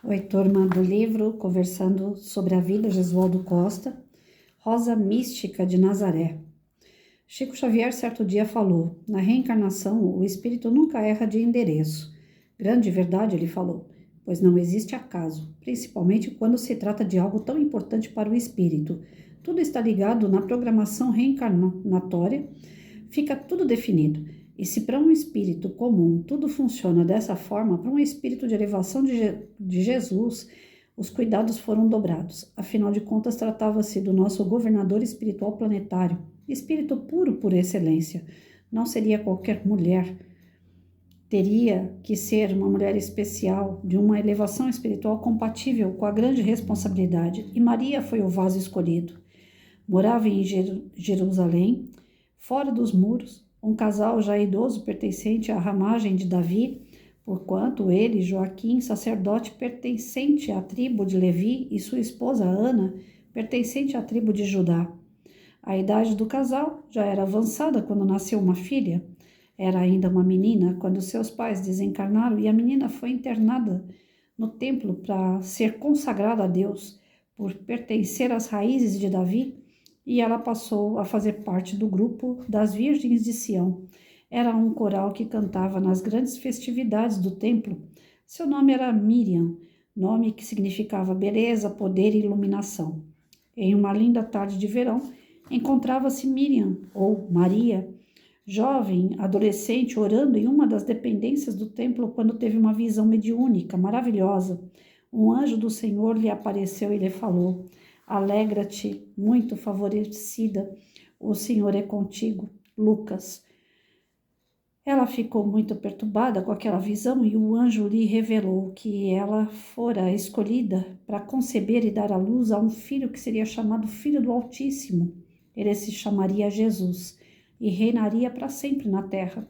Oi, turma do livro, conversando sobre a vida, Jesualdo Costa, Rosa Mística de Nazaré. Chico Xavier certo dia falou, na reencarnação o espírito nunca erra de endereço. Grande verdade, ele falou, pois não existe acaso, principalmente quando se trata de algo tão importante para o espírito. Tudo está ligado na programação reencarnatória, fica tudo definido. E se para um espírito comum tudo funciona dessa forma, para um espírito de elevação de Jesus, os cuidados foram dobrados. Afinal de contas, tratava-se do nosso governador espiritual planetário, espírito puro por excelência. Não seria qualquer mulher. Teria que ser uma mulher especial, de uma elevação espiritual compatível com a grande responsabilidade. E Maria foi o vaso escolhido. Morava em Jerusalém, fora dos muros, um casal já idoso pertencente à ramagem de Davi, porquanto ele, Joaquim, sacerdote pertencente à tribo de Levi, e sua esposa Ana, pertencente à tribo de Judá. A idade do casal já era avançada quando nasceu uma filha. Era ainda uma menina quando seus pais desencarnaram e a menina foi internada no templo para ser consagrada a Deus por pertencer às raízes de Davi, e ela passou a fazer parte do grupo das Virgens de Sião. Era um coral que cantava nas grandes festividades do templo. Seu nome era Miriam, nome que significava beleza, poder e iluminação. Em uma linda tarde de verão, encontrava-se Miriam, ou Maria, jovem, adolescente, orando em uma das dependências do templo quando teve uma visão mediúnica, maravilhosa. Um anjo do Senhor lhe apareceu e lhe falou: Alegra-te, muito favorecida, o Senhor é contigo. Lucas. Ela ficou muito perturbada com aquela visão e o anjo lhe revelou que ela fora escolhida para conceber e dar à luz a um filho que seria chamado Filho do Altíssimo. Ele se chamaria Jesus e reinaria para sempre na terra.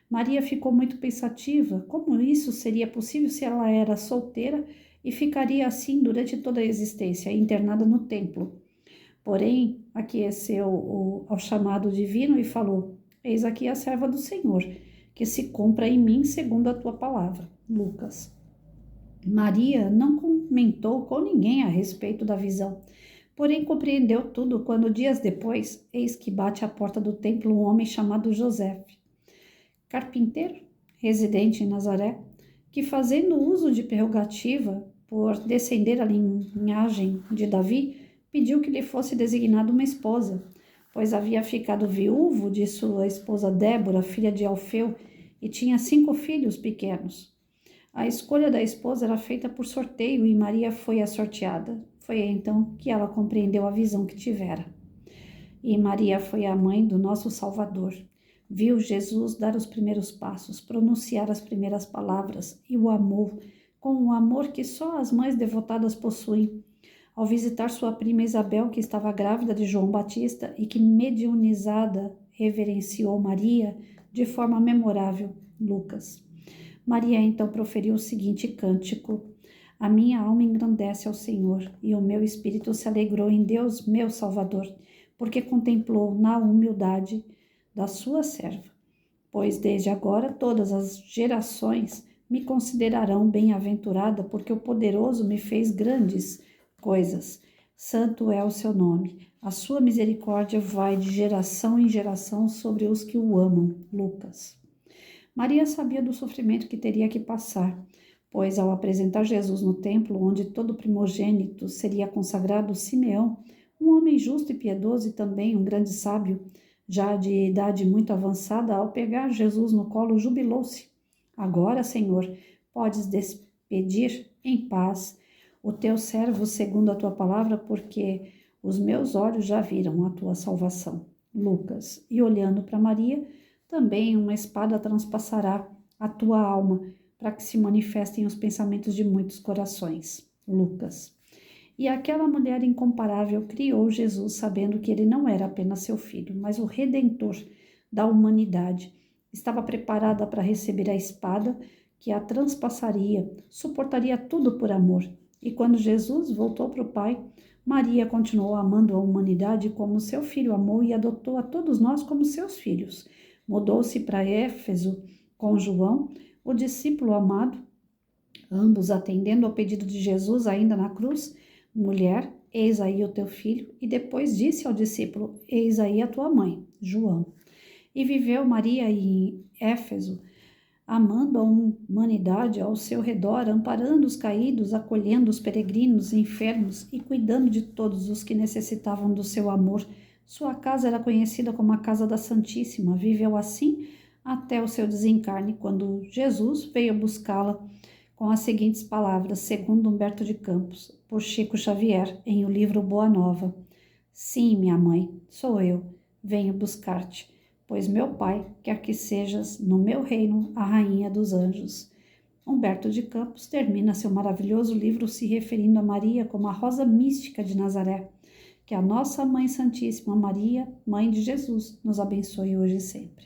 Maria ficou muito pensativa. Como isso seria possível se ela era solteira e ficaria assim durante toda a existência, internada no templo? Porém, aqueceu ao chamado divino e falou: Eis aqui a serva do Senhor, que se cumpra em mim segundo a tua palavra. Lucas. Maria não comentou com ninguém a respeito da visão, porém compreendeu tudo quando, dias depois, eis que bate à porta do templo um homem chamado José, carpinteiro, residente em Nazaré, que, fazendo uso de prerrogativa por descender a linhagem de Davi, pediu que lhe fosse designada uma esposa, pois havia ficado viúvo de sua esposa Débora, filha de Alfeu, e tinha 5 filhos pequenos. A escolha da esposa era feita por sorteio e Maria foi a sorteada. Foi então que ela compreendeu a visão que tivera. E Maria foi a mãe do nosso Salvador. Viu Jesus dar os primeiros passos, pronunciar as primeiras palavras e o amor, com o amor que só as mães devotadas possuem. Ao visitar sua prima Isabel, que estava grávida de João Batista e que, mediunizada, reverenciou Maria de forma memorável. Lucas. Maria então proferiu o seguinte cântico: A minha alma engrandece ao Senhor, e o meu espírito se alegrou em Deus, meu Salvador, porque contemplou na humildade da sua serva. Pois desde agora todas as gerações me considerarão bem-aventurada, porque o poderoso me fez grandes coisas. Santo é o seu nome. A sua misericórdia vai de geração em geração sobre os que o amam. Lucas. Maria sabia do sofrimento que teria que passar, pois ao apresentar Jesus no templo, onde todo primogênito seria consagrado, Simeão, um homem justo e piedoso e também um grande sábio, já de idade muito avançada, ao pegar Jesus no colo, jubilou-se. Agora, Senhor, podes despedir em paz o teu servo segundo a tua palavra, porque os meus olhos já viram a tua salvação. Lucas. E olhando para Maria, também uma espada transpassará a tua alma, para que se manifestem os pensamentos de muitos corações. Lucas. E aquela mulher incomparável criou Jesus, sabendo que ele não era apenas seu filho, mas o Redentor da humanidade. Estava preparada para receber a espada que a transpassaria, suportaria tudo por amor. E quando Jesus voltou para o Pai, Maria continuou amando a humanidade como seu filho amou e adotou a todos nós como seus filhos. Mudou-se para Éfeso com João, o discípulo amado, Ambos atendendo ao pedido de Jesus ainda na cruz: mulher, eis aí o teu filho, e depois disse ao discípulo: eis aí a tua mãe, João. E viveu Maria em Éfeso, amando a humanidade ao seu redor, amparando os caídos, acolhendo os peregrinos enfermos e cuidando de todos os que necessitavam do seu amor. Sua casa era conhecida como a Casa da Santíssima. Viveu assim até o seu desencarne, quando Jesus veio buscá-la com as seguintes palavras, segundo Humberto de Campos, por Chico Xavier, em o livro Boa Nova: sim, minha mãe, sou eu, venho buscar-te, pois meu Pai quer que sejas no meu reino a rainha dos anjos. Humberto de Campos termina seu maravilhoso livro se referindo a Maria como a rosa mística de Nazaré. Que a nossa Mãe Santíssima Maria, Mãe de Jesus, nos abençoe hoje e sempre.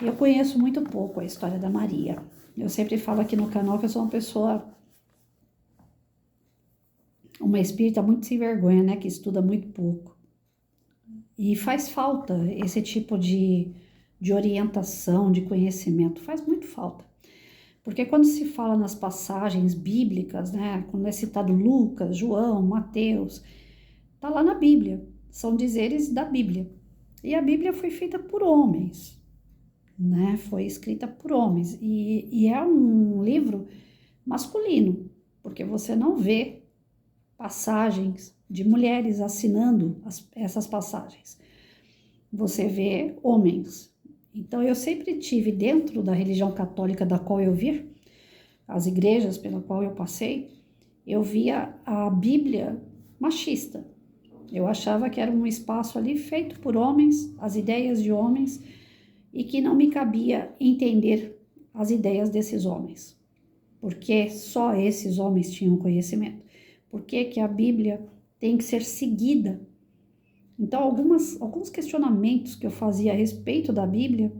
Eu conheço muito pouco a história da Maria. Eu sempre falo aqui no canal que eu sou uma espírita muito sem vergonha, né? Que estuda muito pouco. E faz falta esse tipo de orientação, de conhecimento. Faz muito falta. Porque quando se fala nas passagens bíblicas, né? Quando é citado Lucas, João, Mateus, tá lá na Bíblia. São dizeres da Bíblia. E a Bíblia foi feita por homens, né? Foi escrita por homens e é um livro masculino, porque você não vê passagens de mulheres assinando essas passagens. Você vê homens. Então eu sempre tive dentro da religião católica da qual eu vi, as igrejas pela qual eu passei, eu via a Bíblia machista. Eu achava que era um espaço ali feito por homens, as ideias de homens, e que não me cabia entender as ideias desses homens. Porque só esses homens tinham conhecimento. Por que a Bíblia tem que ser seguida? Então, alguns questionamentos que eu fazia a respeito da Bíblia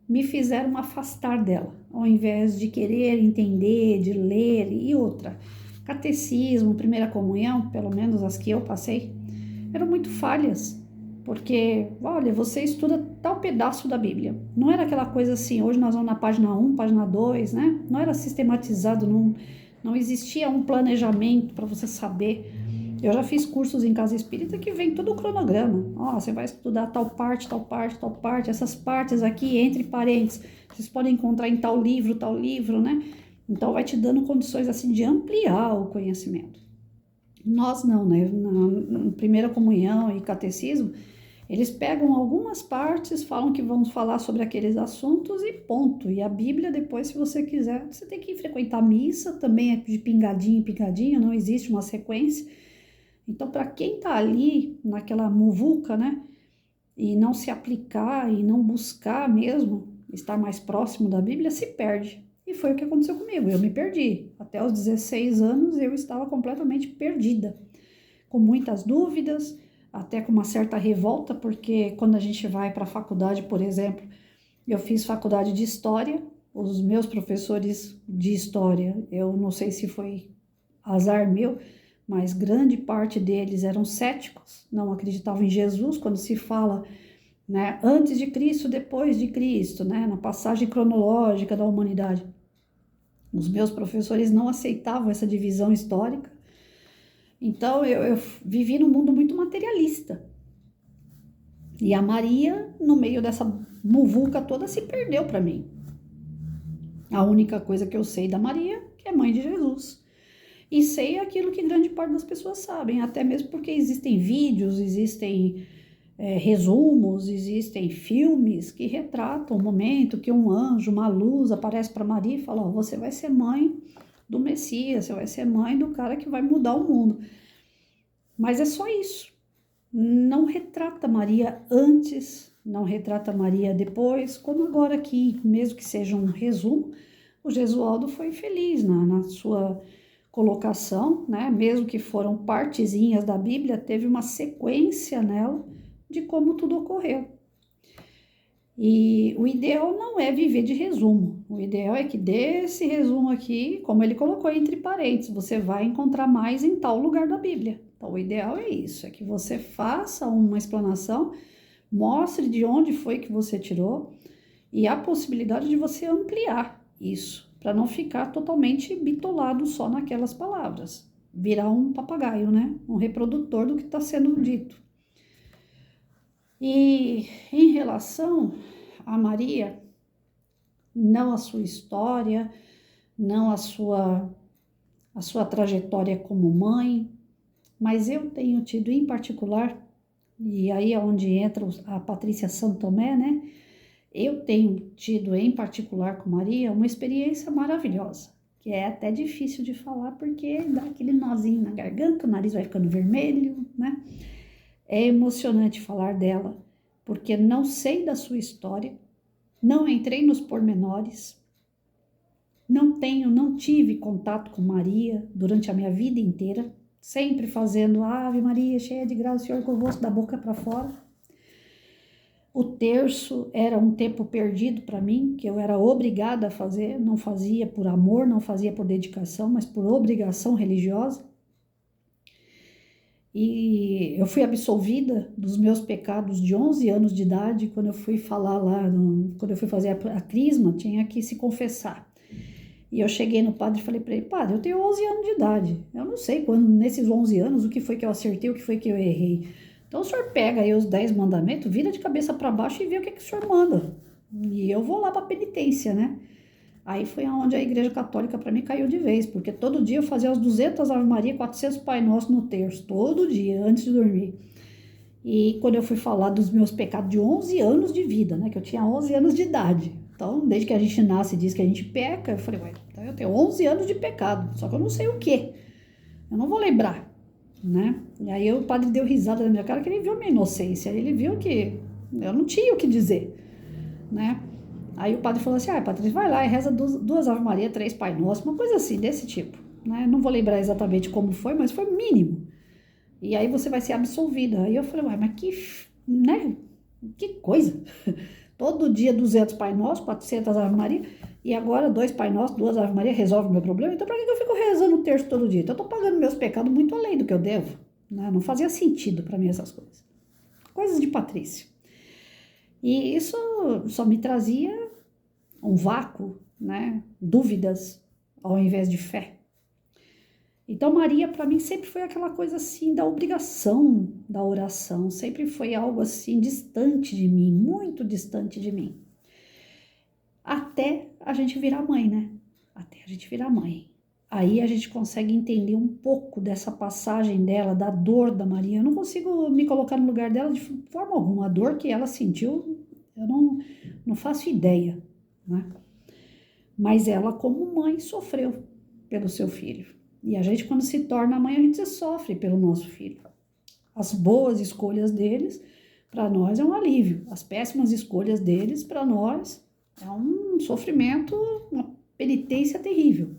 me fizeram afastar dela, ao invés de querer entender, de ler e outra. Catecismo, primeira comunhão, pelo menos as que eu passei, eram muito falhas. Porque, olha, você estuda tal pedaço da Bíblia. Não era aquela coisa assim, hoje nós vamos na página 1, página 2, né? Não era sistematizado, não existia um planejamento para você saber. Eu já fiz cursos em casa espírita que vem todo o cronograma. Ó, você vai estudar tal parte, tal parte, tal parte, essas partes aqui, entre parênteses, vocês podem encontrar em tal livro, né? Então vai te dando condições assim de ampliar o conhecimento. Nós não, né? Na primeira comunhão e catecismo, eles pegam algumas partes, falam que vão falar sobre aqueles assuntos e ponto. E a Bíblia, depois, se você quiser, você tem que frequentar missa, também é de pingadinho em pingadinho, não existe uma sequência. Então, para quem está ali, naquela muvuca, né, e não se aplicar e não buscar mesmo estar mais próximo da Bíblia, se perde. E foi o que aconteceu comigo, eu me perdi. Até os 16 anos eu estava completamente perdida, com muitas dúvidas, até com uma certa revolta, porque quando a gente vai para a faculdade, por exemplo, eu fiz faculdade de História, os meus professores de História, eu não sei se foi azar meu, mas grande parte deles eram céticos, não acreditavam em Jesus. Quando se fala, né, antes de Cristo, depois de Cristo, né, na passagem cronológica da humanidade, os meus professores não aceitavam essa divisão histórica. Então, eu vivi num mundo muito materialista. E a Maria, no meio dessa muvuca toda, se perdeu para mim. A única coisa que eu sei da Maria, que é mãe de Jesus. E sei aquilo que grande parte das pessoas sabem, até mesmo porque existem vídeos, existem resumos, existem filmes que retratam o momento que um anjo, uma luz aparece para Maria e fala: ó, você vai ser mãe do Messias, você vai ser mãe do cara que vai mudar o mundo. Mas é só isso. Não retrata Maria antes, não retrata Maria depois, como agora aqui, mesmo que seja um resumo, o Gesualdo foi feliz na sua colocação, né? Mesmo que foram partezinhas da Bíblia, teve uma sequência nela de como tudo ocorreu. E o ideal não é viver de resumo. O ideal é que desse resumo aqui, como ele colocou entre parênteses, você vai encontrar mais em tal lugar da Bíblia. Então, o ideal é isso, é que você faça uma explanação, mostre de onde foi que você tirou e a possibilidade de você ampliar isso. para não ficar totalmente bitolado só naquelas palavras, virar um papagaio, né? Um reprodutor do que está sendo dito. E em relação a Maria, não a sua história, não a sua trajetória como mãe, mas eu tenho tido em particular, e aí é onde entra a Patrícia Santo Tomé, né? Eu tenho tido em particular com Maria uma experiência maravilhosa, que é até difícil de falar porque dá aquele nozinho na garganta, o nariz vai ficando vermelho, né? É emocionante falar dela, porque não sei da sua história, não entrei nos pormenores, não tive contato com Maria durante a minha vida inteira, sempre fazendo Ave Maria, cheia de graça, o Senhor convosco, da boca para fora. O terço era um tempo perdido para mim, que eu era obrigada a fazer, não fazia por amor, não fazia por dedicação, mas por obrigação religiosa. E eu fui absolvida dos meus pecados de 11 anos de idade, quando eu fui falar lá, quando eu fui fazer a crisma, tinha que se confessar. E eu cheguei no padre e falei para ele, padre, eu tenho 11 anos de idade, eu não sei quando, nesses 11 anos, o que foi que eu acertei, o que foi que eu errei. Então o senhor pega aí os 10 mandamentos, vira de cabeça para baixo e vê o que o senhor manda. E eu vou lá para penitência, né? Aí foi onde a Igreja Católica para mim caiu de vez, porque todo dia eu fazia as 200 Ave Maria, 400 Pai Nosso no terço, todo dia, antes de dormir. E quando eu fui falar dos meus pecados de 11 anos de vida, né, que eu tinha 11 anos de idade. Então, desde que a gente nasce e diz que a gente peca, eu falei, ué, então eu tenho 11 anos de pecado, só que eu não sei o quê. Eu não vou lembrar, né? E aí o padre deu risada na minha cara, que ele viu minha inocência, ele viu que eu não tinha o que dizer, né? Aí o padre falou assim, Patrícia, vai lá e reza 2 Ave Maria, 3 Pai Nosso, uma coisa assim, desse tipo, né? Não vou lembrar exatamente como foi, mas foi mínimo. E aí você vai ser absolvida. Aí eu falei, mas né? Que coisa. Todo dia 200 Pai Nosso, 400 Ave Maria, e agora 2 Pai Nosso, 2 Ave Maria, resolve o meu problema. Então, para que eu fico rezando o terço todo dia? Então, eu tô pagando meus pecados muito além do que eu devo. Né? Não fazia sentido para mim essas coisas. Coisas de Patrícia. E isso só me trazia um vácuo, né? Dúvidas, ao invés de fé. Então, Maria, para mim, sempre foi aquela coisa assim da obrigação da oração, sempre foi algo assim distante de mim, muito distante de mim. Até a gente virar mãe, né? Até a gente virar mãe. Aí a gente consegue entender um pouco dessa passagem dela, da dor da Maria. Eu não consigo me colocar no lugar dela de forma alguma. A dor que ela sentiu, eu não faço ideia, né? Mas ela, como mãe, sofreu pelo seu filho. E a gente, quando se torna mãe, a gente sofre pelo nosso filho. As boas escolhas deles, para nós, é um alívio. As péssimas escolhas deles, para nós, é um sofrimento, uma penitência terrível.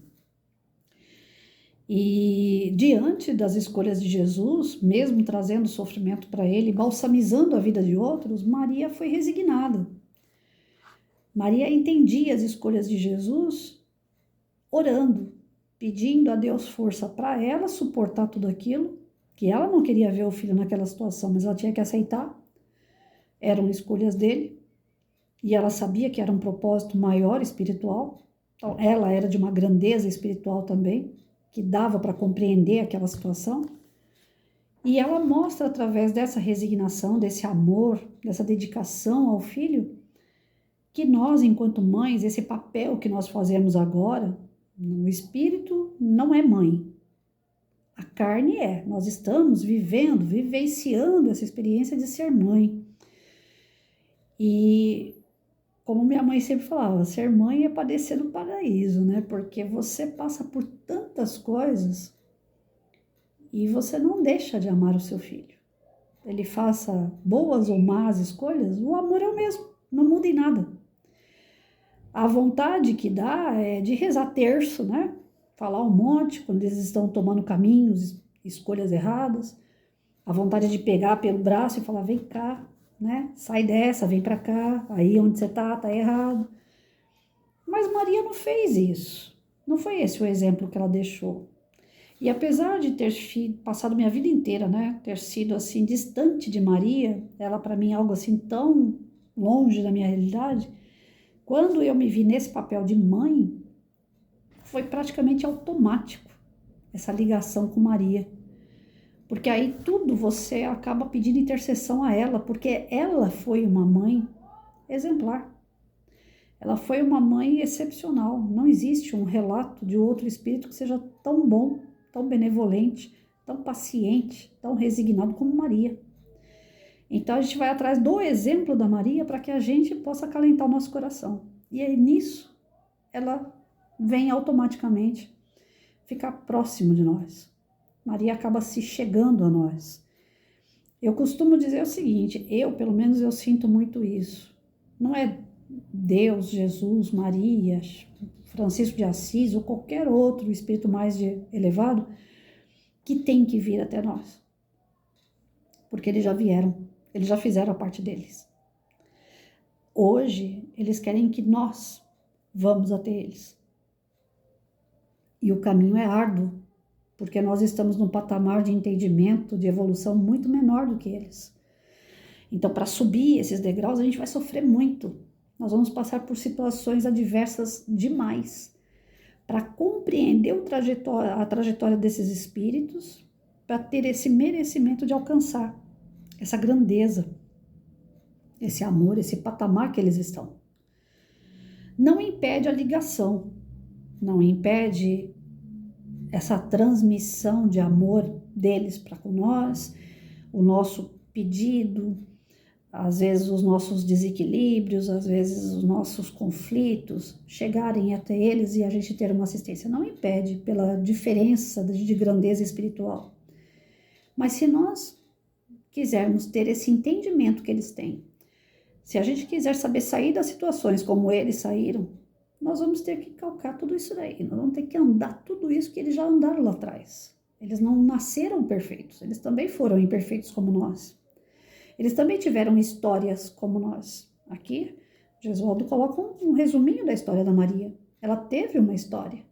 E diante das escolhas de Jesus, mesmo trazendo sofrimento para ele, balsamizando a vida de outros, Maria foi resignada. Maria entendia as escolhas de Jesus orando, pedindo a Deus força para ela suportar tudo aquilo, que ela não queria ver o filho naquela situação, mas ela tinha que aceitar. Eram escolhas dele, e ela sabia que era um propósito maior espiritual. Então, ela era de uma grandeza espiritual também, que dava para compreender aquela situação. E ela mostra através dessa resignação, desse amor, dessa dedicação ao filho, que nós, enquanto mães, esse papel que nós fazemos agora, o espírito não é mãe, a carne é. Nós estamos vivenciando essa experiência de ser mãe. E como minha mãe sempre falava, ser mãe é padecer no paraíso, né? Porque você passa por tantas coisas e você não deixa de amar o seu filho. Ele faça boas ou más escolhas, o amor é o mesmo, não muda em nada. A vontade que dá é de rezar terço, né? Falar um monte quando eles estão tomando caminhos, escolhas erradas. A vontade de pegar pelo braço e falar, vem cá, né? Sai dessa, vem pra cá, aí onde você tá errado. Mas Maria não fez isso. Não foi esse o exemplo que ela deixou. E apesar de ter passado minha vida inteira, né? Ter sido assim, distante de Maria, ela para mim é algo assim tão longe da minha realidade. Quando eu me vi nesse papel de mãe, foi praticamente automático essa ligação com Maria. Porque aí tudo você acaba pedindo intercessão a ela, porque ela foi uma mãe exemplar. Ela foi uma mãe excepcional. Não existe um relato de outro espírito que seja tão bom, tão benevolente, tão paciente, tão resignado como Maria. Então a gente vai atrás do exemplo da Maria para que a gente possa acalentar o nosso coração. E aí nisso ela vem automaticamente ficar próximo de nós. Maria acaba se chegando a nós. Eu costumo dizer o seguinte, pelo menos eu sinto muito isso. Não é Deus, Jesus, Maria, Francisco de Assis ou qualquer outro espírito mais elevado que tem que vir até nós. Porque eles já vieram, eles já fizeram a parte deles. Hoje, eles querem que nós vamos até eles. E o caminho é árduo, porque nós estamos num patamar de entendimento, de evolução muito menor do que eles. Então, para subir esses degraus, a gente vai sofrer muito. Nós vamos passar por situações adversas demais para compreender a trajetória desses espíritos, para ter esse merecimento de alcançar essa grandeza, esse amor, esse patamar que eles estão. Não impede a ligação, não impede essa transmissão de amor deles para com nós, o nosso pedido, às vezes os nossos desequilíbrios, às vezes os nossos conflitos, chegarem até eles e a gente ter uma assistência. Não impede pela diferença de grandeza espiritual. Mas se nós quisermos ter esse entendimento que eles têm, se a gente quiser saber sair das situações como eles saíram, nós vamos ter que calcar tudo isso daí. Nós vamos ter que andar tudo isso que eles já andaram lá atrás. Eles não nasceram perfeitos, eles também foram imperfeitos como nós. Eles também tiveram histórias como nós. Aqui, Gesualdo coloca um resuminho da história da Maria. Ela teve uma história.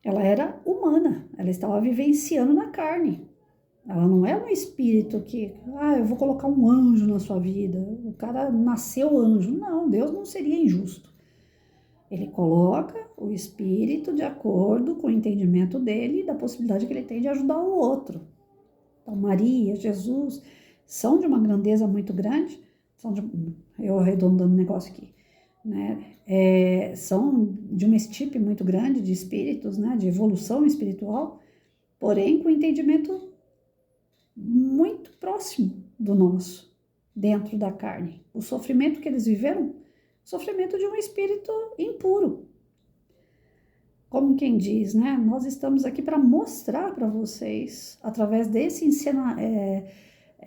Ela era humana, ela estava vivenciando na carne. Ela não é um espírito que, eu vou colocar um anjo na sua vida. O cara nasceu anjo. Não, Deus não seria injusto. Ele coloca o espírito de acordo com o entendimento dele e da possibilidade que ele tem de ajudar o outro. Então, Maria, Jesus, são de uma grandeza muito grande, eu arredondando o negócio aqui, né? São de uma estipe muito grande de espíritos, né? De evolução espiritual, porém com entendimento muito próximo do nosso, dentro da carne. O sofrimento que eles viveram, sofrimento de um espírito impuro. Como quem diz, né? Nós estamos aqui para mostrar para vocês, através desse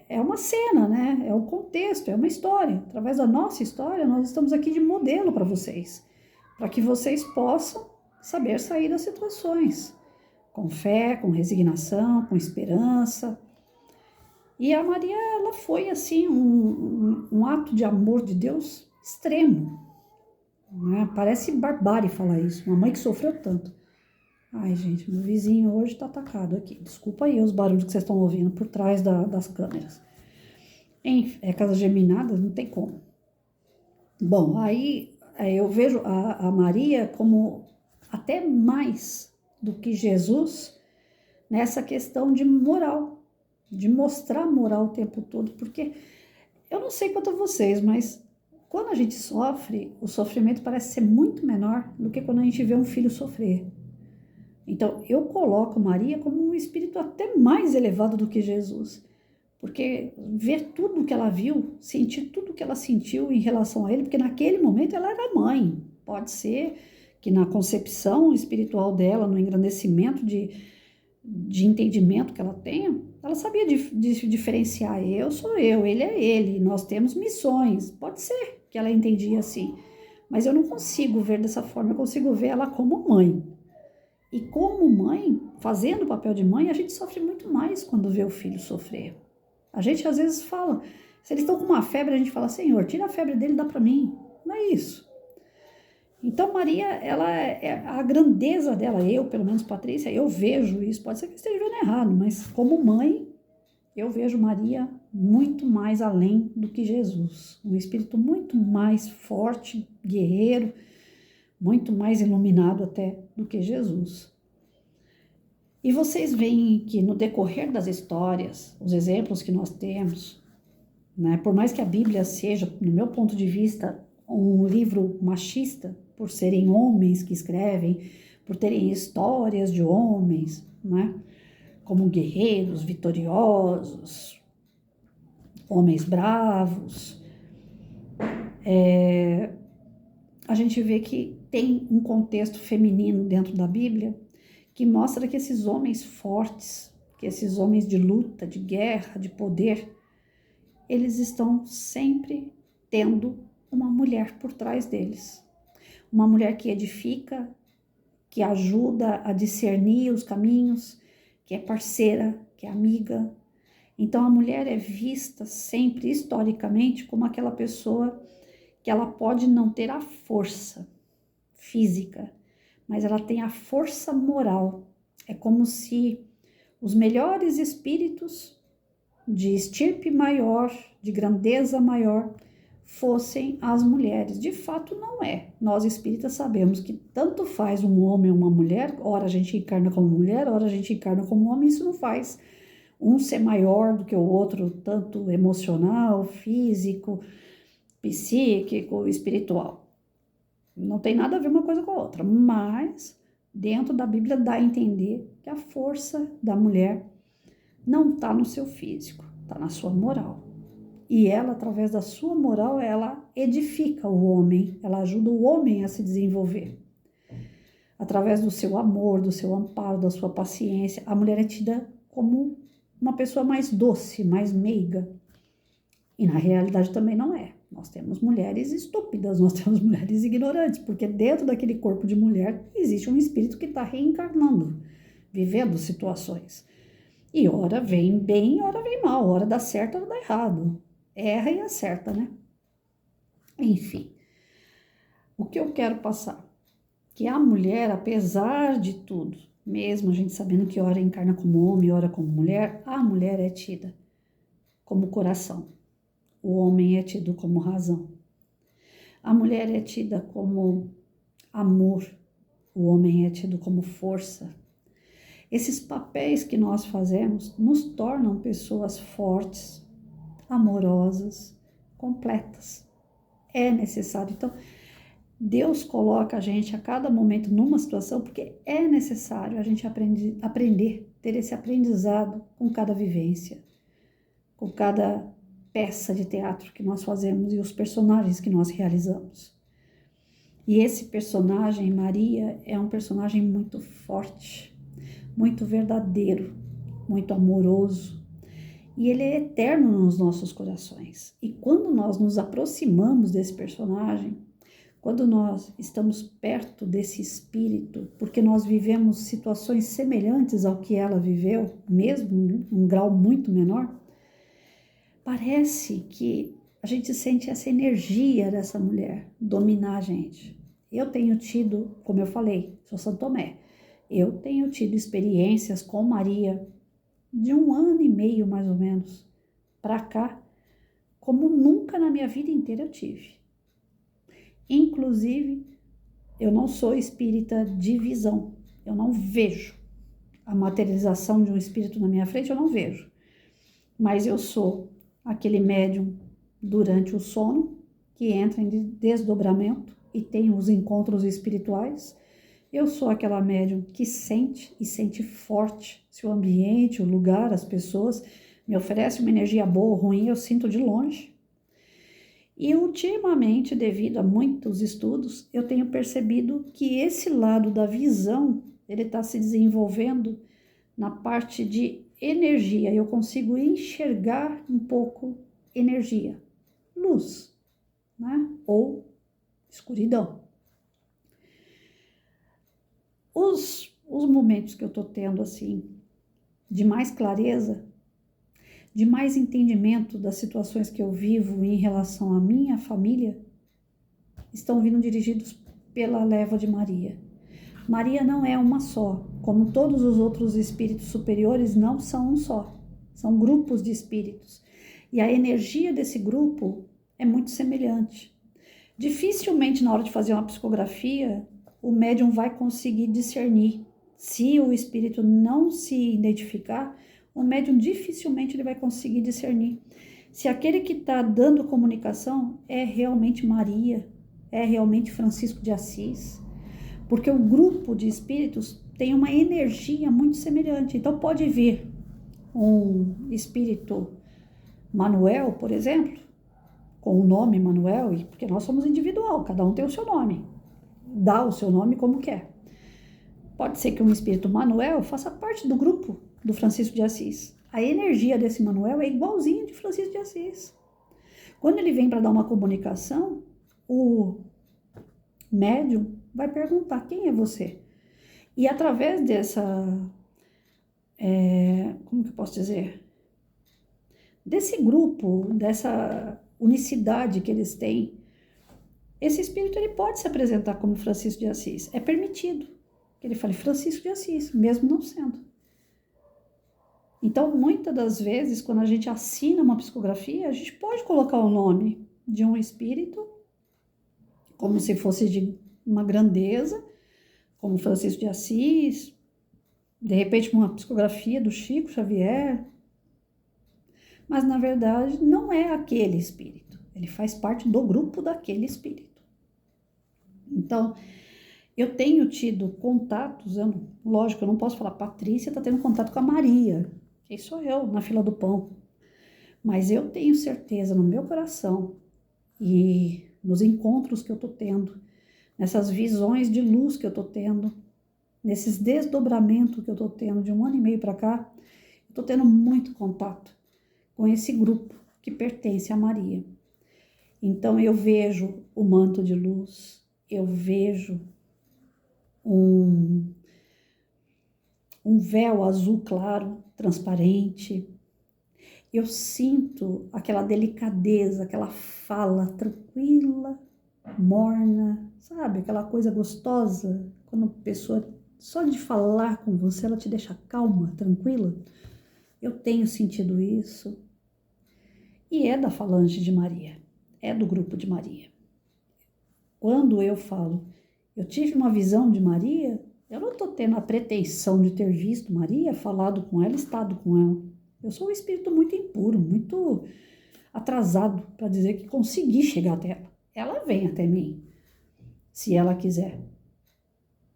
é uma cena, né? É um contexto, é uma história. Através da nossa história, nós estamos aqui de modelo para vocês, para que vocês possam saber sair das situações, com fé, com resignação, com esperança. E a Maria, ela foi, assim, um ato de amor de Deus extremo. Né? Parece barbárie falar isso. Uma mãe que sofreu tanto. Ai, gente, meu vizinho hoje tá atacado aqui. Desculpa aí os barulhos que vocês estão ouvindo por trás das câmeras. É casa geminada, não tem como. Bom, aí eu vejo a Maria como até mais do que Jesus nessa questão de moral. De mostrar moral o tempo todo, porque eu não sei quanto a vocês, mas quando a gente sofre, o sofrimento parece ser muito menor do que quando a gente vê um filho sofrer. Então, eu coloco Maria como um espírito até mais elevado do que Jesus, porque ver tudo que ela viu, sentir tudo que ela sentiu em relação a ele, porque naquele momento ela era mãe, pode ser que na concepção espiritual dela, no engrandecimento de entendimento que ela tenha, ela sabia diferenciar, eu sou eu, ele é ele, nós temos missões, pode ser que ela entendia assim, mas eu não consigo ver dessa forma, eu consigo ver ela como mãe, e como mãe, fazendo o papel de mãe, a gente sofre muito mais quando vê o filho sofrer, a gente às vezes fala, se eles estão com uma febre, a gente fala, Senhor, tira a febre dele e dá para mim, não é isso. Então, Maria, ela a grandeza dela, eu, pelo menos Patrícia, eu vejo isso, pode ser que eu esteja vendo errado, mas como mãe, eu vejo Maria muito mais além do que Jesus. Um espírito muito mais forte, guerreiro, muito mais iluminado até do que Jesus. E vocês veem que no decorrer das histórias, os exemplos que nós temos, né, por mais que a Bíblia seja, no meu ponto de vista, um livro machista, por serem homens que escrevem, por terem histórias de homens, né, como guerreiros vitoriosos, homens bravos, a gente vê que tem um contexto feminino dentro da Bíblia que mostra que esses homens fortes, que esses homens de luta, de guerra, de poder, eles estão sempre tendo uma mulher por trás deles. Uma mulher que edifica, que ajuda a discernir os caminhos, que é parceira, que é amiga. Então a mulher é vista sempre, historicamente, como aquela pessoa que ela pode não ter a força física, mas ela tem a força moral. É como se os melhores espíritos de estirpe maior, de grandeza maior, fossem as mulheres. De fato, não é. Nós espíritas sabemos que tanto faz um homem ou uma mulher, ora a gente encarna como mulher, ora a gente encarna como homem, isso não faz um ser maior do que o outro, tanto emocional, físico, psíquico, espiritual. Não tem nada a ver uma coisa com a outra, mas dentro da Bíblia dá a entender que a força da mulher não está no seu físico, está na sua moral. E ela, através da sua moral, ela edifica o homem, ela ajuda o homem a se desenvolver. Através do seu amor, do seu amparo, da sua paciência, a mulher é tida como uma pessoa mais doce, mais meiga. E na realidade também não é. Nós temos mulheres estúpidas, nós temos mulheres ignorantes, porque dentro daquele corpo de mulher existe um espírito que está reencarnando, vivendo situações. E ora vem bem, ora vem mal, ora dá certo, ora dá errado. Erra e acerta, né? Enfim, o que eu quero passar? Que a mulher, apesar de tudo, mesmo a gente sabendo que ora encarna como homem, ora como mulher, a mulher é tida como coração. O homem é tido como razão. A mulher é tida como amor. O homem é tido como força. Esses papéis que nós fazemos nos tornam pessoas fortes, amorosas, completas. É necessário. Então, Deus coloca a gente a cada momento numa situação porque é necessário a gente aprender, ter esse aprendizado com cada vivência, com cada peça de teatro que nós fazemos e os personagens que nós realizamos. E esse personagem, Maria, é um personagem muito forte, muito verdadeiro, muito amoroso. E ele é eterno nos nossos corações. E quando nós nos aproximamos desse personagem, quando nós estamos perto desse espírito, porque nós vivemos situações semelhantes ao que ela viveu, mesmo em um grau muito menor, parece que a gente sente essa energia dessa mulher dominar a gente. Eu tenho tido, como eu falei, sou Santo Tomé, eu tenho tido experiências com Maria de 1 ano e meio, mais ou menos, para cá, como nunca na minha vida inteira eu tive. Inclusive, eu não sou espírita de visão, eu não vejo a materialização de um espírito na minha frente, eu não vejo. Mas eu sou aquele médium durante o sono, que entra em desdobramento e tem os encontros espirituais. Eu sou aquela médium que sente e sente forte se o ambiente, o lugar, as pessoas me oferecem uma energia boa ou ruim, eu sinto de longe. E ultimamente, devido a muitos estudos, eu tenho percebido que esse lado da visão, ele está se desenvolvendo na parte de energia. Eu consigo enxergar um pouco energia, luz, né? Ou escuridão. Os momentos que eu estou tendo, assim, de mais clareza, de mais entendimento das situações que eu vivo em relação à minha família, estão vindo dirigidos pela leva de Maria. Maria não é uma só, como todos os outros espíritos superiores não são um só, são grupos de espíritos. E a energia desse grupo é muito semelhante. Dificilmente na hora de fazer uma psicografia, o médium vai conseguir discernir. Se o espírito não se identificar, o médium dificilmente ele vai conseguir discernir se aquele que está dando comunicação é realmente Maria, é realmente Francisco de Assis, porque o grupo de espíritos tem uma energia muito semelhante. Então pode vir um espírito Manuel, por exemplo, com o nome Manuel, porque nós somos individual, cada um tem o seu nome, dá o seu nome como quer. Pode ser que um espírito Manuel faça parte do grupo do Francisco de Assis. A energia desse Manuel é igualzinha de Francisco de Assis. Quando ele vem para dar uma comunicação, o médium vai perguntar: quem é você? E através dessa, como que eu posso dizer? Desse grupo, dessa unicidade que eles têm, esse espírito ele pode se apresentar como Francisco de Assis. É permitido que ele fale Francisco de Assis, mesmo não sendo. Então, muitas das vezes, quando a gente assina uma psicografia, a gente pode colocar o nome de um espírito, como se fosse de uma grandeza, como Francisco de Assis, de repente uma psicografia do Chico Xavier, mas na verdade não é aquele espírito, ele faz parte do grupo daquele espírito. Então, eu tenho tido contatos, lógico, eu não posso falar, Patrícia está tendo contato com a Maria, quem sou eu na fila do pão, mas eu tenho certeza no meu coração e nos encontros que eu estou tendo, nessas visões de luz que eu estou tendo, nesses desdobramentos que eu estou tendo de 1 ano e meio para cá, eu estou tendo muito contato com esse grupo que pertence a Maria. Então eu vejo o manto de luz, eu vejo um véu azul claro, transparente. Eu sinto aquela delicadeza, aquela fala tranquila, morna, sabe? Aquela coisa gostosa, quando a pessoa, só de falar com você, ela te deixa calma, tranquila. Eu tenho sentido isso. E é da falange de Maria, é do grupo de Maria. Quando eu falo, eu tive uma visão de Maria, eu não estou tendo a pretensão de ter visto Maria, falado com ela, estado com ela. Eu sou um espírito muito impuro, muito atrasado para dizer que consegui chegar até ela. Ela vem até mim, se ela quiser.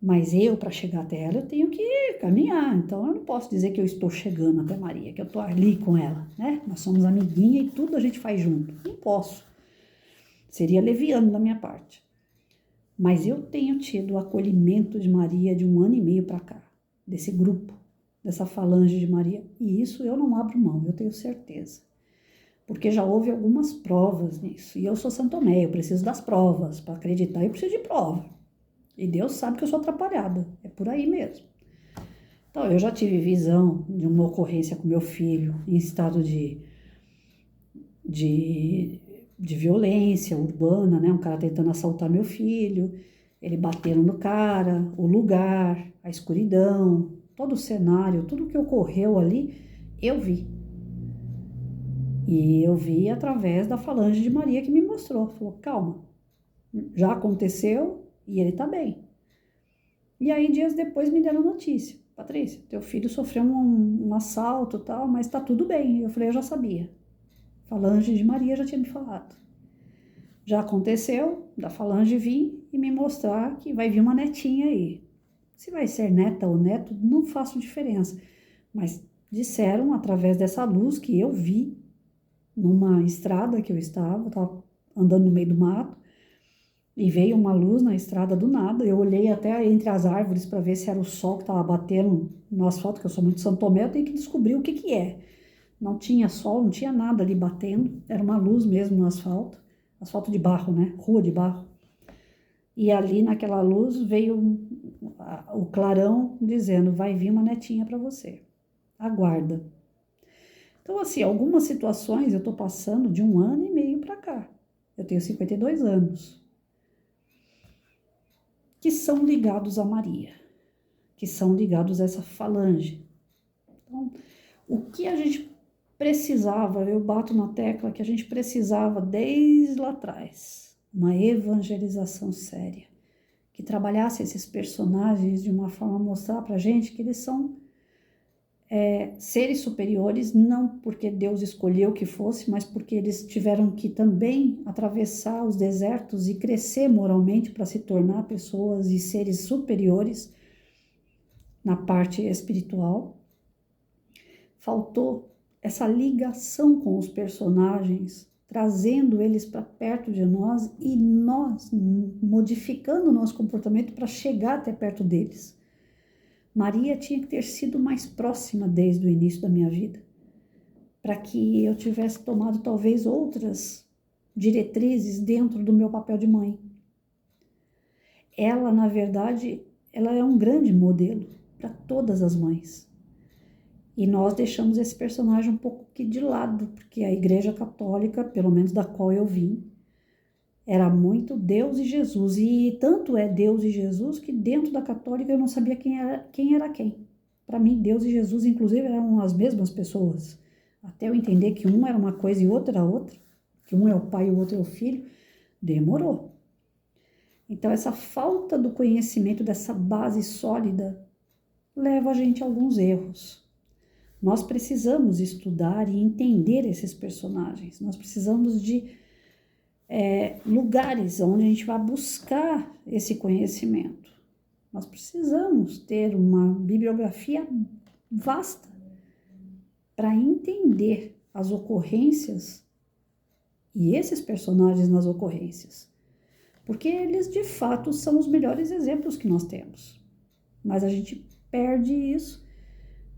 Mas eu, para chegar até ela, eu tenho que caminhar. Então, eu não posso dizer que eu estou chegando até Maria, que eu estou ali com ela, né? Nós somos amiguinha e tudo a gente faz junto. Não posso. Seria leviano da minha parte. Mas eu tenho tido o acolhimento de Maria de 1 ano e meio para cá, desse grupo, dessa falange de Maria. E isso eu não abro mão, eu tenho certeza. Porque já houve algumas provas nisso. E eu sou Santo Tomé, eu preciso das provas. Para acreditar, eu preciso de prova. E Deus sabe que eu sou atrapalhada. É por aí mesmo. Então, eu já tive visão de uma ocorrência com meu filho em estado de violência urbana, né? Um cara tentando assaltar meu filho, ele batendo no cara, o lugar, a escuridão, todo o cenário, tudo que ocorreu ali, eu vi. E eu vi através da falange de Maria que me mostrou. Falou, calma, já aconteceu e ele tá bem. E aí, dias depois, me deram notícia. Patrícia, teu filho sofreu um assalto e tal, mas tá tudo bem. Eu falei, eu já sabia. Falange de Maria já tinha me falado. Já aconteceu da falange vir e me mostrar que vai vir uma netinha aí. Se vai ser neta ou neto, não faço diferença. Mas disseram, através dessa luz que eu vi, numa estrada que eu estava andando no meio do mato, e veio uma luz na estrada do nada. Eu olhei até entre as árvores para ver se era o sol que estava batendo no asfalto, que eu sou muito Santo Tomé, eu tenho que descobrir o que que é. Não tinha sol, não tinha nada ali batendo, era uma luz mesmo no asfalto, asfalto de barro, né? Rua de barro. E ali naquela luz veio o clarão dizendo, vai vir uma netinha para você, aguarda. Então, assim, algumas situações eu estou passando de 1 ano e meio para cá. Eu tenho 52 anos. Que são ligados a Maria, que são ligados a essa falange. Então, o que a gente precisava, eu bato na tecla que a gente precisava desde lá atrás, uma evangelização séria, que trabalhasse esses personagens de uma forma a mostrar para a gente que eles são seres superiores, não porque Deus escolheu que fosse, mas porque eles tiveram que também atravessar os desertos e crescer moralmente para se tornar pessoas e seres superiores na parte espiritual. Faltou essa ligação com os personagens, trazendo eles para perto de nós e nós modificando o nosso comportamento para chegar até perto deles. Maria tinha que ter sido mais próxima desde o início da minha vida, para que eu tivesse tomado talvez outras diretrizes dentro do meu papel de mãe. Ela, na verdade, ela é um grande modelo para todas as mães. E nós deixamos esse personagem um pouco aqui de lado, porque a Igreja Católica, pelo menos da qual eu vim, era muito Deus e Jesus. E tanto é Deus e Jesus que dentro da Católica eu não sabia quem era quem. Para mim, Deus e Jesus, inclusive, eram as mesmas pessoas. Até eu entender que um era uma coisa e outro era outra, que um é o pai e o outro é o filho, demorou. Então, essa falta do conhecimento dessa base sólida leva a gente a alguns erros. Nós precisamos estudar e entender esses personagens. Nós precisamos de lugares onde a gente vai buscar esse conhecimento. Nós precisamos ter uma bibliografia vasta para entender as ocorrências e esses personagens nas ocorrências, porque eles de fato são os melhores exemplos que nós temos. Mas a gente perde isso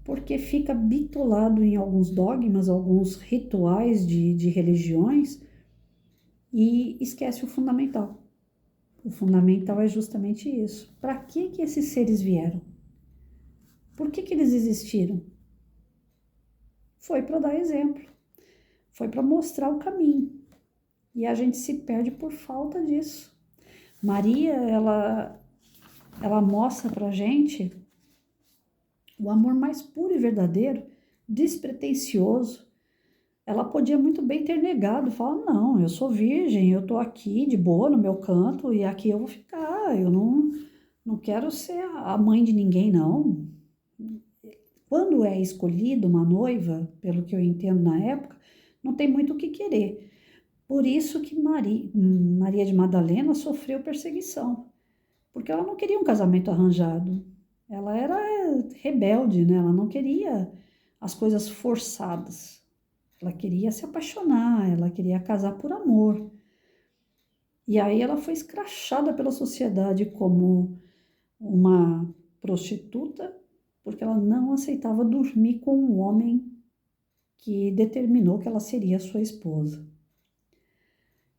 porque fica bitolado em alguns dogmas, alguns rituais de religiões e esquece o fundamental. O fundamental é justamente isso. Para que esses seres vieram? Por que eles existiram? Foi para dar exemplo. Foi para mostrar o caminho. E a gente se perde por falta disso. Maria, ela mostra para a gente o amor mais puro e verdadeiro, despretensioso. Ela podia muito bem ter negado, falar, não, eu sou virgem, eu tô aqui de boa no meu canto e aqui eu vou ficar, eu não quero ser a mãe de ninguém, não. Quando é escolhida uma noiva, pelo que eu entendo na época, não tem muito o que querer. Por isso que Maria de Madalena sofreu perseguição, porque ela não queria um casamento arranjado. Ela era rebelde, né? Ela não queria as coisas forçadas. Ela queria se apaixonar, ela queria casar por amor. E aí ela foi escrachada pela sociedade como uma prostituta, porque ela não aceitava dormir com um homem que determinou que ela seria sua esposa.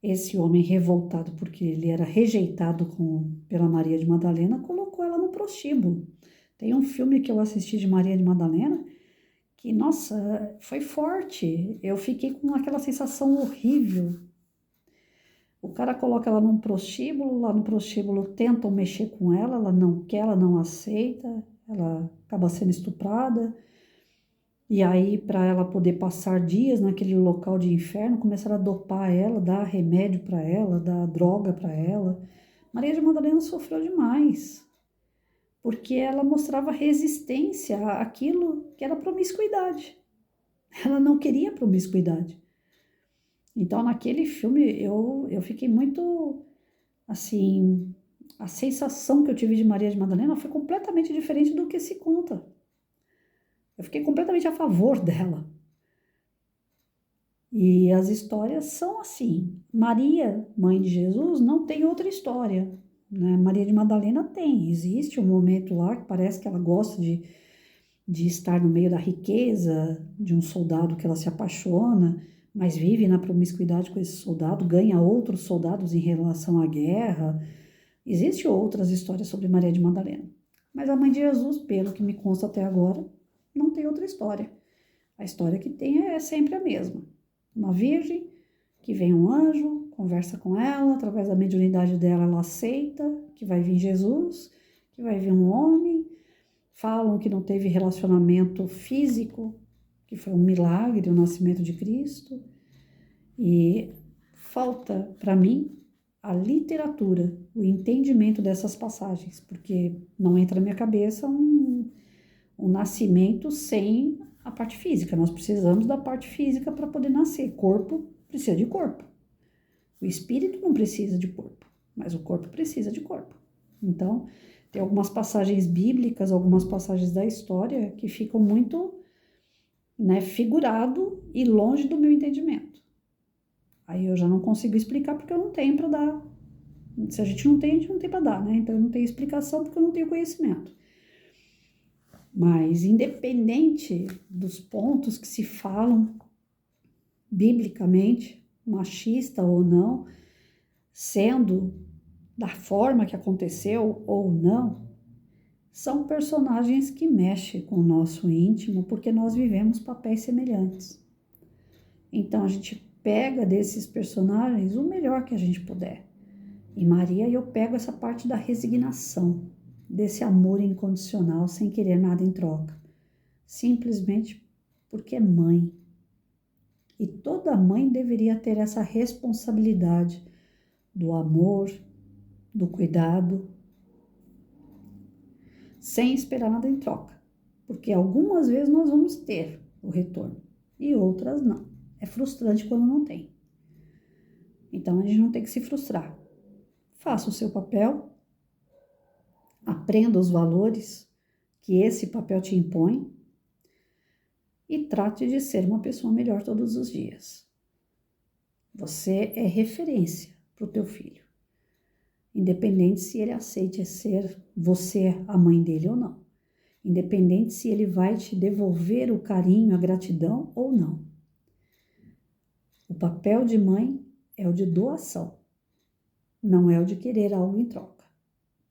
Esse homem revoltado porque ele era rejeitado pela Maria de Madalena, colocou ela no prostíbulo. Tem um filme que eu assisti de Maria de Madalena que, nossa, foi forte. Eu fiquei com aquela sensação horrível. O cara coloca ela num prostíbulo, lá no prostíbulo tentam mexer com ela não quer, ela não aceita, ela acaba sendo estuprada. E aí, para ela poder passar dias naquele local de inferno, começaram a dopar ela, dar remédio para ela, dar droga para ela. Maria de Madalena sofreu demais, porque ela mostrava resistência àquilo que era promiscuidade. Ela não queria promiscuidade. Então, naquele filme, eu fiquei muito, assim, a sensação que eu tive de Maria de Madalena foi completamente diferente do que se conta. Eu fiquei completamente a favor dela. E as histórias são assim. Maria, mãe de Jesus, não tem outra história, né? Maria de Madalena tem. Existe um momento lá que parece que ela gosta de estar no meio da riqueza, de um soldado que ela se apaixona, mas vive na promiscuidade com esse soldado, ganha outros soldados em relação à guerra. Existem outras histórias sobre Maria de Madalena. Mas a mãe de Jesus, pelo que me consta até agora, não tem outra história. A história que tem é sempre a mesma. Uma virgem que vem um anjo, conversa com ela, através da mediunidade dela ela aceita que vai vir Jesus, que vai vir um homem, falam que não teve relacionamento físico, que foi um milagre o nascimento de Cristo. E falta para mim a literatura, o entendimento dessas passagens, porque não entra na minha cabeça um nascimento sem a parte física. Nós precisamos da parte física para poder nascer. Corpo precisa de corpo. O espírito não precisa de corpo, mas o corpo precisa de corpo. Então, tem algumas passagens bíblicas, algumas passagens da história que ficam muito, né, figurado e longe do meu entendimento. Aí eu já não consigo explicar porque eu não tenho para dar. Se a gente não tem para dar, né? Então eu não tenho explicação porque eu não tenho conhecimento. Mas independente dos pontos que se falam biblicamente, machista ou não, sendo da forma que aconteceu ou não, são personagens que mexem com o nosso íntimo porque nós vivemos papéis semelhantes. Então a gente pega desses personagens o melhor que a gente puder. Em Maria eu pego essa parte da resignação, desse amor incondicional sem querer nada em troca, simplesmente porque é mãe. E toda mãe deveria ter essa responsabilidade do amor, do cuidado, sem esperar nada em troca, porque algumas vezes nós vamos ter o retorno e outras não. É frustrante quando não tem. Então a gente não tem que se frustrar. Faça o seu papel, aprenda os valores que esse papel te impõe e trate de ser uma pessoa melhor todos os dias. Você é referência para o teu filho, independente se ele aceite ser você a mãe dele ou não, independente se ele vai te devolver o carinho, a gratidão ou não. O papel de mãe é o de doação, não é o de querer algo em troca.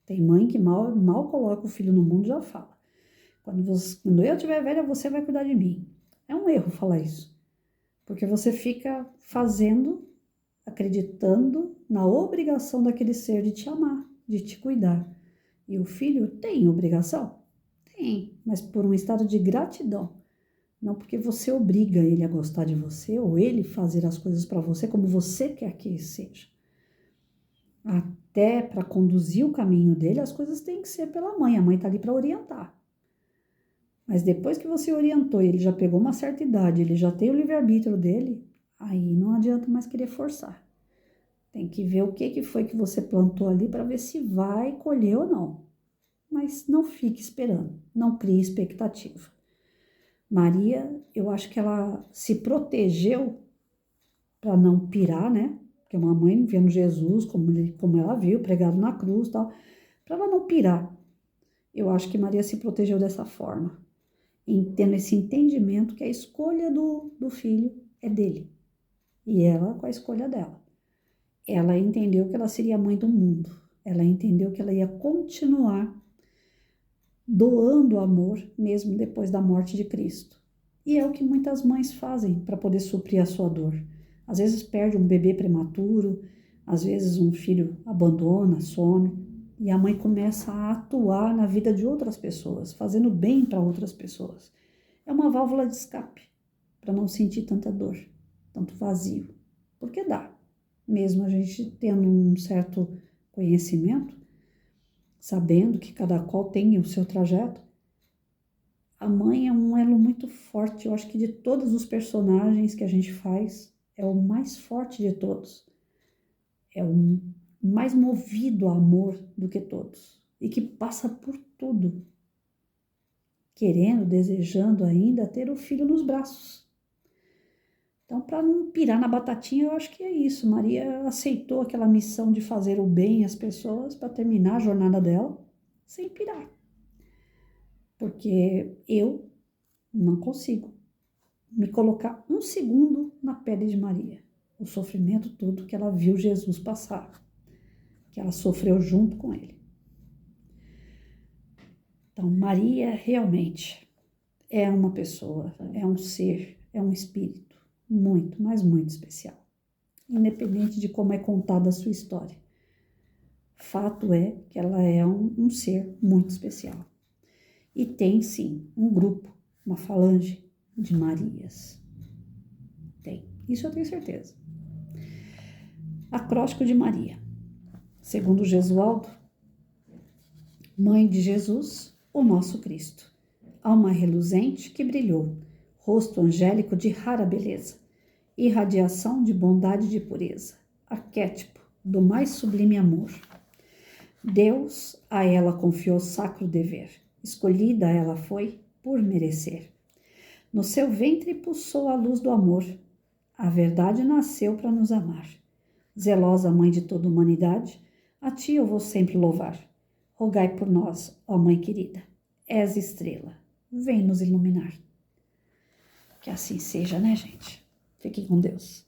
Tem mãe que mal coloca o filho no mundo e já fala: quando eu estiver velha, você vai cuidar de mim. É um erro falar isso, porque você fica fazendo, acreditando na obrigação daquele ser de te amar, de te cuidar. E o filho tem obrigação? Tem, mas por um estado de gratidão. Não porque você obriga ele a gostar de você ou ele fazer as coisas para você como você quer que seja. Até para conduzir o caminho dele, as coisas têm que ser pela mãe. A mãe está ali para orientar. Mas depois que você orientou e ele já pegou uma certa idade, ele já tem o livre-arbítrio dele, aí não adianta mais querer forçar. Tem que ver o que foi que você plantou ali para ver se vai colher ou não. Mas não fique esperando, não crie expectativa. Maria, eu acho que ela se protegeu para não pirar, né? Porque uma mãe vendo Jesus, como ela viu, pregado na cruz e tal, para ela não pirar. Eu acho que Maria se protegeu dessa forma, tendo esse entendimento que a escolha do filho é dele, e ela com a escolha dela. Ela entendeu que ela seria mãe do mundo, ela entendeu que ela ia continuar doando amor mesmo depois da morte de Cristo. E é o que muitas mães fazem para poder suprir a sua dor. Às vezes perde um bebê prematuro, às vezes um filho abandona, some, e a mãe começa a atuar na vida de outras pessoas, fazendo bem para outras pessoas. É uma válvula de escape, para não sentir tanta dor, tanto vazio. Porque dá, mesmo a gente tendo um certo conhecimento, sabendo que cada qual tem o seu trajeto, a mãe é um elo muito forte. Eu acho que de todos os personagens que a gente faz, é o mais forte de todos. É o mais movido a amor do que todos. E que passa por tudo, querendo, desejando ainda ter o filho nos braços. Então, para não pirar na batatinha, eu acho que é isso. Maria aceitou aquela missão de fazer o bem às pessoas para terminar a jornada dela sem pirar. Porque eu não consigo me colocar um segundo na pele de Maria. O sofrimento todo que ela viu Jesus passar, que ela sofreu junto com ele. Então, Maria realmente é uma pessoa, é um ser, é um espírito muito, mas muito especial. Independente de como é contada a sua história. Fato é que ela é um ser muito especial. E tem, sim, um grupo, uma falange de Marias. Tem, isso eu tenho certeza. Acróstico de Maria. Segundo Gesualdo, Mãe de Jesus, o nosso Cristo. Alma reluzente que brilhou, rosto angélico de rara beleza, irradiação de bondade e de pureza, arquétipo do mais sublime amor. Deus a ela confiou sacro dever, escolhida ela foi por merecer. No seu ventre pulsou a luz do amor, a verdade nasceu para nos amar. Zelosa mãe de toda a humanidade, a ti eu vou sempre louvar. Rogai por nós, ó mãe querida, és estrela, vem nos iluminar. Que assim seja, né, gente? Fiquem com Deus.